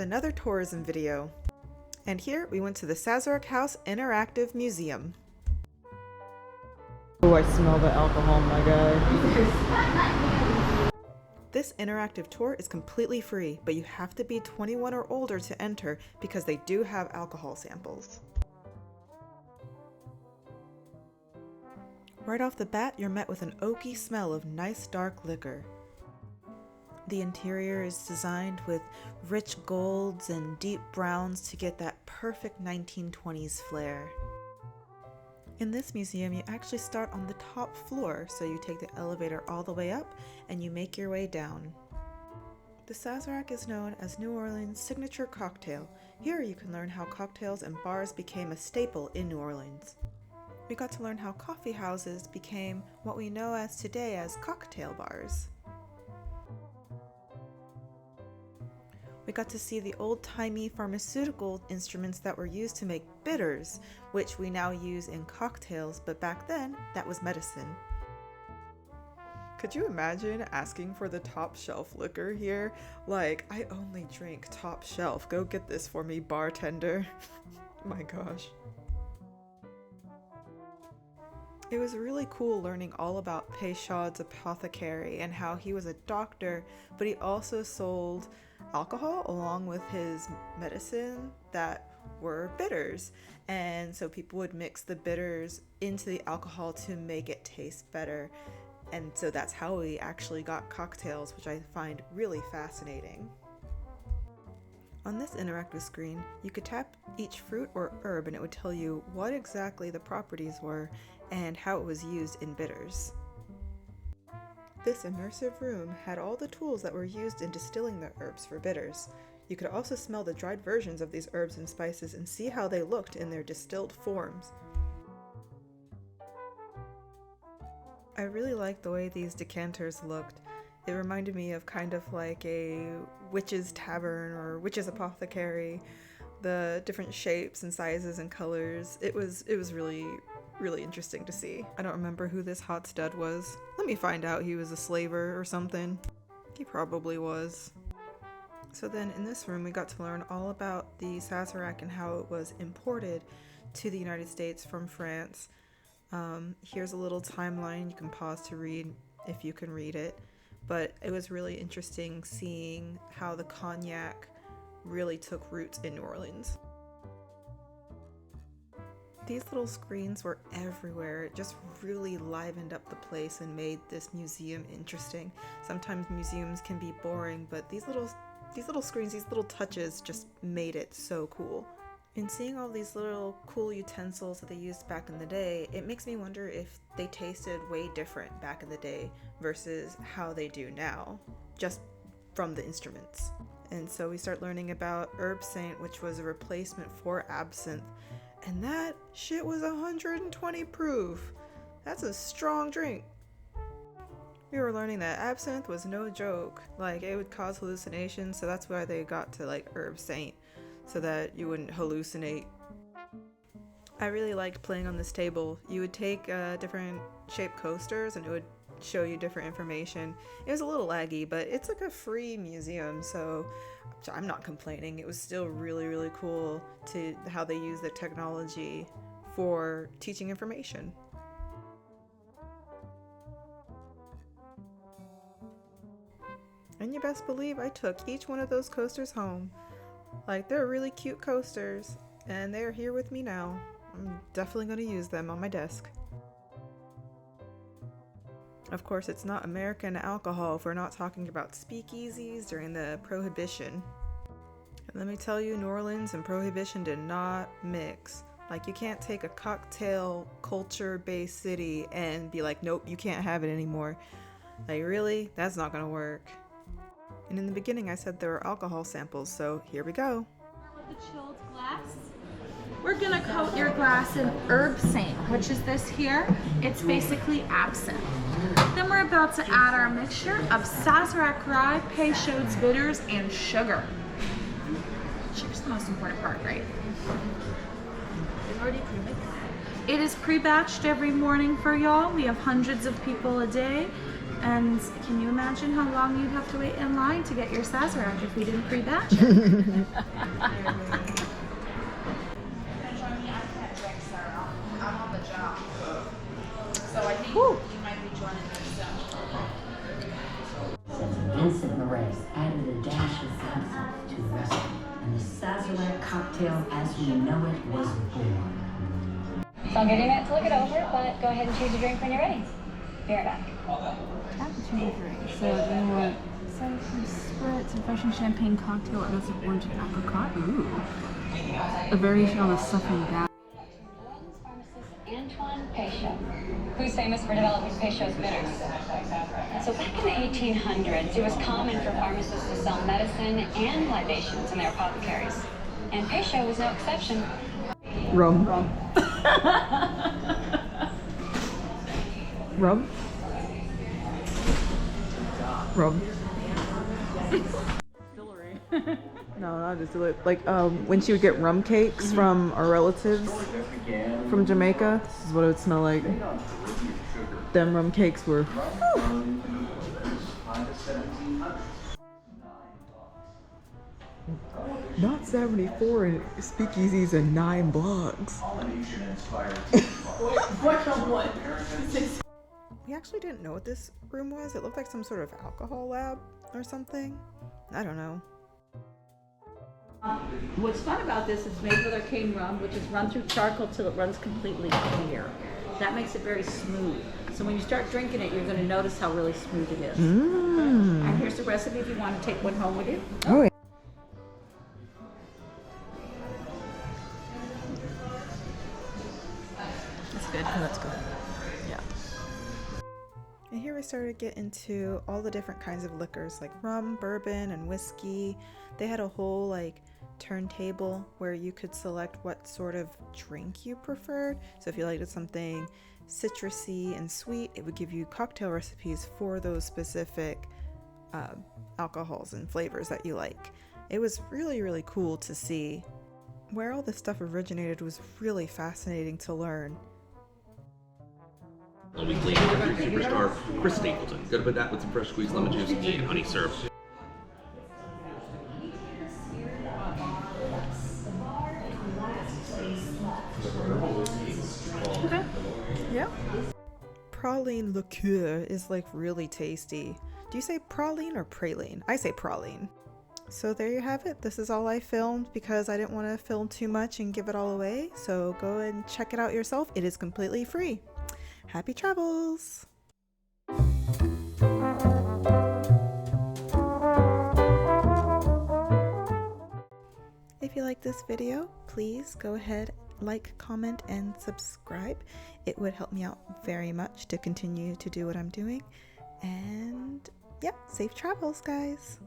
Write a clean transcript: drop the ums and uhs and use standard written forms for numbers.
another tourism video. And here we went to the Sazerac House Interactive Museum. Oh, I smell the alcohol, my guy. This interactive tour is completely free, but you have to be 21 or older to enter because they do have alcohol samples. Right off the bat, you're met with an oaky smell of nice dark liquor. The interior is designed with rich golds and deep browns to get that perfect 1920s flair. In this museum, you actually start on the top floor, so you take the elevator all the way up and you make your way down. The Sazerac is known as New Orleans' signature cocktail. Here you can learn how cocktails and bars became a staple in New Orleans. We got to learn how coffee houses became what we know as today as cocktail bars. We got to see the old-timey pharmaceutical instruments that were used to make bitters, which we now use in cocktails, but back then, that was medicine. Could you imagine asking for the top shelf liquor here? Like, I only drink top shelf. Go get this for me, bartender. My gosh. It was really cool learning all about Peychaud's Apothecary and how he was a doctor, but he also sold alcohol along with his medicine that were bitters. And so people would mix the bitters into the alcohol to make it taste better. And so that's how we actually got cocktails, which I find really fascinating. On this interactive screen, you could tap each fruit or herb and it would tell you what exactly the properties were and how it was used in bitters. This immersive room had all the tools that were used in distilling the herbs for bitters. You could also smell the dried versions of these herbs and spices and see how they looked in their distilled forms. I really liked the way these decanters looked. It reminded me of kind of like a witch's tavern or witch's apothecary. The different shapes and sizes and colors. It was really interesting to see. I don't remember who this hot stud was. Let me find out. He was a slaver or something. He probably was. So then in this room we got to learn all about the Sazerac and how it was imported to the United States from France. Here's a little timeline. You can pause to read if you can read it. But it was really interesting seeing how the Cognac really took roots in New Orleans. These little screens were everywhere. It just really livened up the place and made this museum interesting. Sometimes museums can be boring, but these little screens, these little touches just made it so cool. In seeing all these little cool utensils that they used back in the day, it makes me wonder if they tasted way different back in the day versus how they do now, just from the instruments. And so we start learning about Herb Saint, which was a replacement for absinthe. And that shit was 120 proof. That's a strong drink. We were learning that absinthe was no joke. Like, it would cause hallucinations, so that's why they got to like Herb Saint, so that you wouldn't hallucinate. I really liked playing on this table. You would take different shaped coasters and it would show you different information. It was a little laggy, but it's like a free museum, so I'm not complaining. It was still really cool to how they use the technology for teaching information. And you best believe I took each one of those coasters home. Like, they're really cute coasters, and they're here with me now. I'm definitely going to use them on my desk. Of course, it's not American alcohol if we're not talking about speakeasies during the Prohibition. And let me tell you, New Orleans and Prohibition did not mix. Like, you can't take a cocktail culture-based city and be like, nope, you can't have it anymore. Like, really? That's not gonna work. And in the beginning I said there were alcohol samples, so here we go. With the chilled glass, we're gonna coat your glass in Herb Saint, which is this here. It's basically absinthe. Then we're about to add our mixture of Sazerac rye, Peychaud's bitters, and sugar. Sugar's the most important part, right? Already pre-mixed. It is pre-batched every morning for y'all. We have hundreds of people a day. And can you imagine how long you'd have to wait in line to get your Sazerac if we didn't pre-batch it? I'm on the job. So I think you might be joining us soon. Vincent Moraes added a dash of Vincent to the recipe, and the Sazerac cocktail as we know it was born. So I'll give you a minute to look it over, but go ahead and choose your drink when you're ready. Be right back. Cappuccino drink. So do you want some spritz, refreshing champagne cocktail, or does it orange and apricot? Ooh. A variation on the stuffing gas. Antoine Peychaud, who's famous for developing Peychaud's bitters. So back in the 1800s, it was common for pharmacists to sell medicine and libations in their apothecaries. And Peychaud was no exception. Rum. Rum? Rum. No, not distillery. Like when she would get rum cakes from our relatives from Jamaica, this is what it would smell like. Them rum cakes were. Whew. Not 74 and speakeasies and 9 blocks. We actually didn't know what this room was. It looked like some sort of alcohol lab or something. I don't know. What's fun about this is made with our cane rum, which is run through charcoal till it runs completely clear. That makes it very smooth. So when you start drinking it, you're going to notice how really smooth it is. And here's the recipe if you want to take one home with you. Oh, yeah. That's good. Oh, that's good. Yeah. And here we started to get into all the different kinds of liquors like rum, bourbon, and whiskey. They had a whole like turntable where you could select what sort of drink you preferred. So if you liked something citrusy and sweet, it would give you cocktail recipes for those specific alcohols and flavors that you like. It was really, really cool to see. Where all this stuff originated was really fascinating to learn. A week later, superstar Chris Stapleton. Gonna put that with some fresh squeezed lemon juice and honey syrup. Okay. Yeah. Praline liqueur is like really tasty. Do you say praline or praline? I say praline. So there you have it. This is all I filmed because I didn't want to film too much and give it all away. So go and check it out yourself. It is completely free. Happy travels! If you like this video, please go ahead, like, comment, and subscribe. It would help me out very much to continue to do what I'm doing. And yeah, safe travels, guys!